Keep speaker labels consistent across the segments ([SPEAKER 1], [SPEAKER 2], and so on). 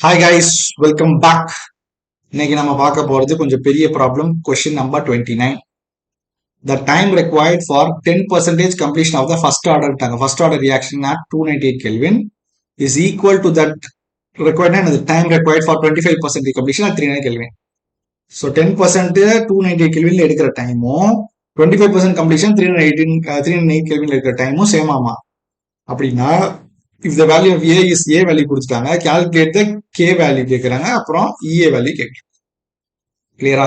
[SPEAKER 1] Hi guys, welcome back. இன்னைக்கு நம்ம பார்க்க போறது கொஞ்சம் பெரிய problem. Question number 29. The time required for 10% completion of the first order reaction at 298 Kelvin is equal to that required and the time required for 25% completion at 300 Kelvin. So 10% 298 Kelvin எடுக்கிற டைமும் 25% completion 308 Kelvin எடுக்கிற டைமும் same ஆமா. அப்படின்னா if the value of A is A value கொடுத்துட்டாங்க, calculate the K value கேட்குறாங்க, அப்புறம் EA value கேட்குறாங்க. கிளியரா?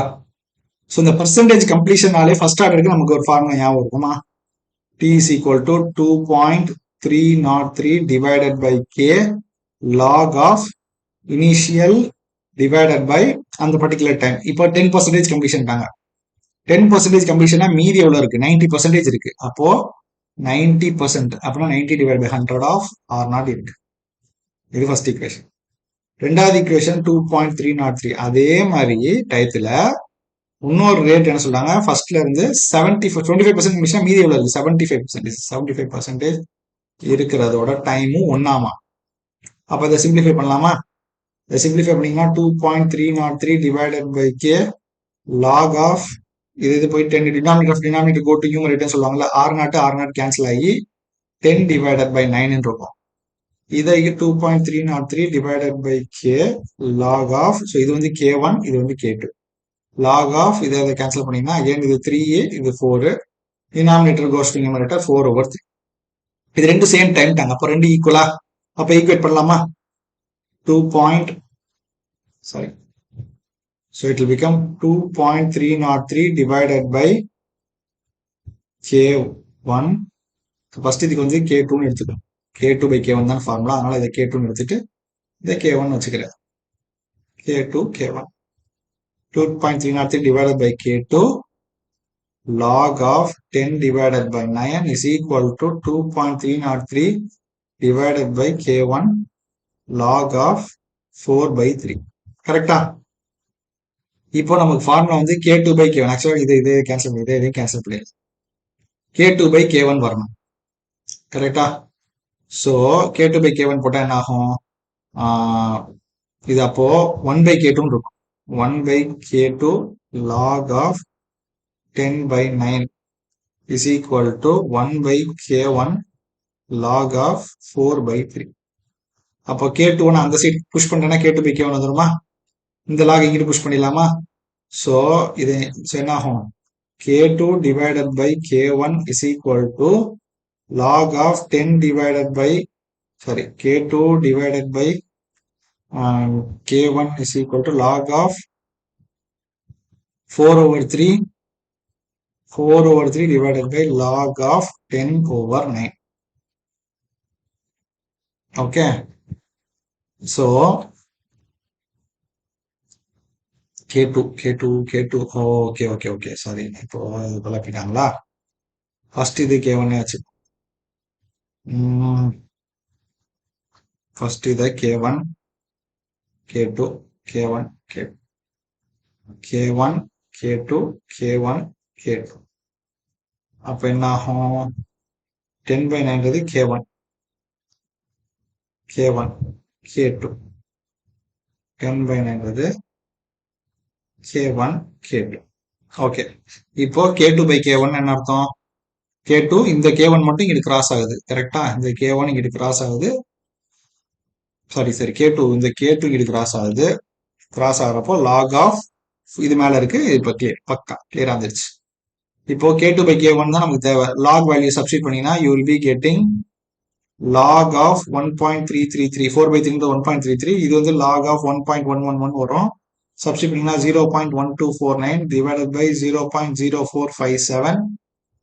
[SPEAKER 1] ஸோ இந்த பர்சன்டேஜ் கம்ப்ளீஷனாலே ஃபர்ஸ்ட் ஆர்டருக்கு நமக்கு ஒரு ஃபார்முலா ஞாபகம் இருக்குமா? T is equal to 2.303 divided by K log of initial divided by அந்த பர்டிகுலர் டைம். இப்போ 10% கம்ப்ளீஷன் தாங்க. 10% கம்ப்ளீஷனா மீதி எவ்வளோ இருக்கு? 90% இருக்கு. அப்போ 90% அப்படின்னா 90 டிவைட் பை 100 ஆஃப் R0 இருக்கு. இது ஃபர்ஸ்ட் ஈக்குவேஷன். ரெண்டாவது ஈக்குவேஷன் 2.303 அதே மாதிரி டயத்துல இன்னொரு ரேட் என்ன சொல்றாங்க? ஃபர்ஸ்ட்ல இருந்து 25% மிஷினா மீதி எவ்வளவு இருக்கு? 75% இருக்கிறதோட டைமும் ஒன்னாமா. அப்ப இதை சிம்பிளிஃபை பண்ணலாமா? இதை சிம்பிளிஃபை பண்ணீங்கன்னா 2.303 divided by K log of இது போய் 10 டினாமினேட்டர் கோ டு நியூமரேட்டர் சொல்லுவாங்கல்ல, R0 கேன்சல் ஆகி 10 டிவைடட் பை 9 இருக்கும். இதை 2.303 divided by K log of, so இது வந்து K1, இது வந்து K2. log of இதை கேன்சல் பண்ணீங்கன்னா again இது 3a, இது 4, denominator goes to numerator 4/3. இது ரெண்டு சேம் டைம் தாங்க. அப்போ ரெண்டு ஈக்குவலா? அப்போ ஈக்குவேட் பண்ணலாமா? 2. sorry, so it will become 2.303 divided by K1. First இதுக்கு வந்து K2 ன்னு எடுத்துக்கணும். K2 by K1 தான் ஃபார்முலா, அதனால இதை K2 ன்னு எடுத்துட்டு இதை K1 வச்சுக்கிறேன். K2 K1 2.303 divided by K2 log of 10 divided by 9 is equal to 2.303 divided by K1 log of 4/3. கரெக்டா? இப்போ நமக்கு ஃபார்முலா வந்து K2 by K1. ஆக்சுவலா இது கேன்சல் பண்ணி இதையும் கேன்சல் பண்ணிடு. K2 by K1 வரணும். கரெக்டா? ஸோ K2 by K1 போட்டா என்ன ஆகும்? இது அப்போ 1 by K2 இருக்கும். 1 by K2 log of 10 by 9 is equal to 1 by K1 log of 4/3. அப்போ K2 அந்த சைட் புஷ் பண்ணிட்டேன்னா K2 by K1 வந்துருமா? இந்த லாக் இங்கிட்டு புஷ் பண்ணிடலாமா? ஸோ இது என்ன ஆகும்? K2 divided by K1 is equal to log of 10 divided by K2 divided by K1 is equal to log of 4/3 divided by log of 10/9. Okay, so K2 okay sorry, இப்போ குழப்பிட்டாங்களா? First இது K1 ஆச்சு. First இதை K1 K2 K1 K1 K2 K1 K2. அப்ப என்ன ஆகும்? 10/9 K1 K2 10/9 K1 K2. Okay, இப்போ K2 by K1 என்ன அர்த்தம்? K2 இந்த K1 மட்டும் இங்கிட்டு கிராஸ் ஆகுது. கரெக்டா? இந்த K1 இங்கிட்டு கிராஸ் ஆகுது. சாரி K2 இந்த K2 இங்கிட்டு கிராஸ் ஆகுது. கிராஸ் ஆகிறப்போ லாக் ஆஃப் இது மேல இருக்கு. இப்போ பக்கா கிளியரா வந்துருச்சு. இப்போ K2 by K1 தான் நமக்கு தேவை. லாக் வேல்யூ சப்ஸ்டிட் பண்ணீங்கன்னா you will be getting log of 1.333 4/3 1.33. இது வந்து log of 1.111 வரும். சப்ஸ்டிட் பண்ணீங்கன்னா 0.1249 divided by 0.0457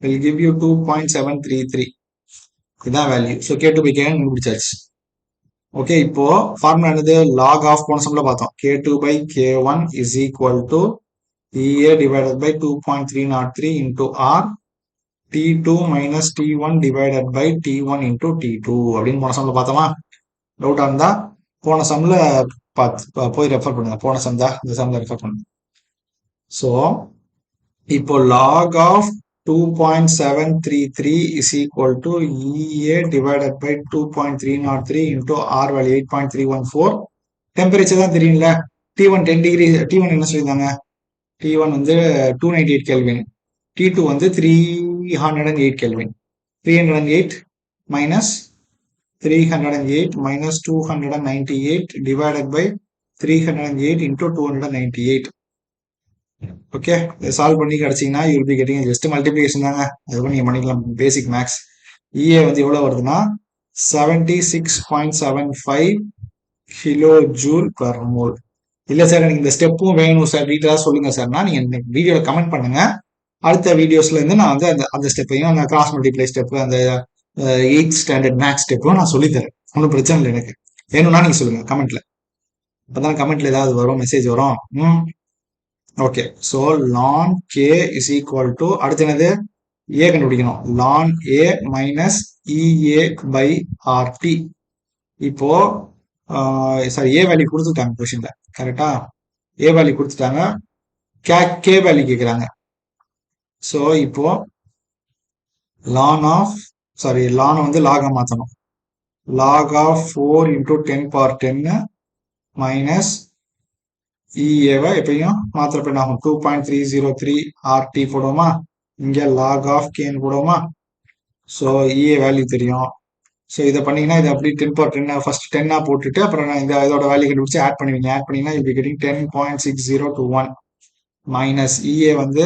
[SPEAKER 1] will give you 2.733. இதான் value. So K2 by K1 கண்டுபிடிச்சாச்சு. ஓகே, இப்போ ஃபார்முலா என்னது? log of போன சம்ல பார்த்தோம். K2 by K1 is equal to EA divided by 2.303 into R T2 minus T1 divided by T1 into T2 அப்படின்னு போன சம்ல பார்த்தோமா? டவுட்டா இருந்தா போன சம்ல போய் ரெஃபர் பண்ணுங்க. போன சம் தான் இந்த சம்ல ரெஃபர் பண்ணுங்க. ஸோ இப்போ log of 2.733 is equal to EA divided by 2.303 into R value 8.314 temperature தான் தெரியும்ல. T1 10 டிகிரி, T1 என்ன சொல்லியிருந்தாங்க? T1 வந்து 298 கெல்வின், T2 வந்து 308 kelvin. 308 minus 308 minus 298 divided by 308 into 298. Okay, solve பண்ணி கிடைச்சிங்கன்னா you will be getting just multiplication தாங்க. அதுவும் நீங்க பண்ணிக்கலாம், பேசிக் மேக்ஸ். இஏ வந்து எவ்வளவு வருதுன்னா 76.75 கிலோ ஜூல் பர் மோல். இல்ல சார் எனக்கு இந்த ஸ்டெப்பும் வேணும் சார், டீட்டெயிலா சொல்லுங்க சார்னா நீங்க வீடியோல கமெண்ட் பண்ணுங்க. அடுத்த வீடியோஸ்ல இருந்து நான் வந்து அந்த ஸ்டெப்பையும், அந்த கிராஸ் மல்டிப்ளை ஸ்டெப், அந்த 8th ஸ்டாண்டர்ட் மேக்ஸ் ஸ்டெப்பும் நான் சொல்லித்தரேன். ஒன்றும் பிரச்சனை இல்லை. எனக்கு வேணும்னா நீங்க சொல்லுங்க கமெண்ட்ல. அப்பதான் கமெண்ட்ல ஏதாவது வரும், மெசேஜ் வரும். Okay, so ln K is equal to, அடுத்து என்னது? ஏ கண்டுபிடிக்கணும். Ln A minus E A by RT. இப்போ சாரி, ஏ வேல்யூ கொடுத்துட்டாங்க கொஸ்டின்ல, கரெக்டா? ஏ வேல்யூ கொடுத்துட்டாங்க, கே வேல்யூ கேட்குறாங்க. ஸோ இப்போ லான் ஆஃப், சாரி, லான் வந்து லாகா மாற்றணும். Log of 4 into 10 power 10 minus இஏவை எப்பயும் மாத்திரப்ப என்ன ஆகும்? 2.303 ஆர்டி போடுவோமா? இங்க லாக் ஆஃப் கேன்னு போடுவோமா? ஸோ இஏ வேல்யூ தெரியும். ஸோ இதை பண்ணீங்கன்னா இது அப்படி 10 பவர் 10 ஃபர்ஸ்ட் 10 போட்டுட்டு அப்புறம் இந்த இதோட வேல்யூ கண்டுபிடிச்சு ஆட் பண்ணுவீங்க. ஆட் பண்ணீங்கன்னா இது கெட்டிங் 10.6021 மைனஸ் இஏ வந்து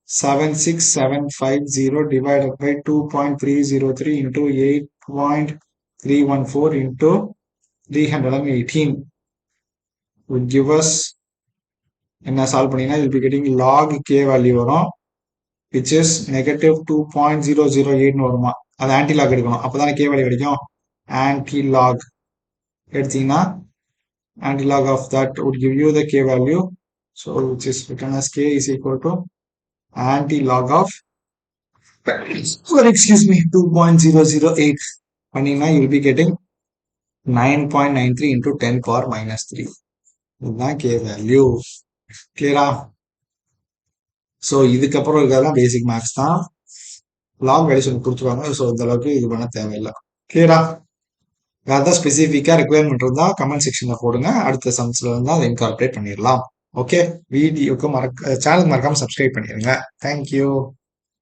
[SPEAKER 1] 76750 divided by 2.303 into 8.314 into 318 would give us, என்ன சால்வ் பண்ணீங்கன்னா you'll be getting log k value வரும், which is negative 2.008 வருமா? அது ஆன்டி லாக் எடுக்கணும், அப்பதானே k வேல்யூ கிடைக்கும். ஆன்டி லாக் எடுத்தீங்கன்னா anti log of that would give you the k value, so which is written as k is equal to anti log of, excuse me, 2.008 பண்ணீங்கன்னா you will be getting 9.93 into 10 power minus 3. இதுதான் k value. கிளியரா? So இதுக்கப்புறம் இருக்கிறதெல்லாம் பேசிக் maths தான். Long valuation கொடுத்துருவாங்க, so இந்த அளவுக்கு இது பண்ண தேவையில்லை. கிளியரா? வேற ஏதாவது ஸ்பெசிஃபிக்கா ரெக்குயர்மெண்ட் இருந்தா கமெண்ட் செக்ஷன்ல போடுங்க, அடுத்த சம்ஸ்ல இருந்தா அதை இன்கார்பரேட் பண்ணிடலாம். ஓகே, வீடியோக்கு சேனல் மறக்காம சப்ஸ்கிரைப் பண்ணிடுங்க. தேங்க்யூ.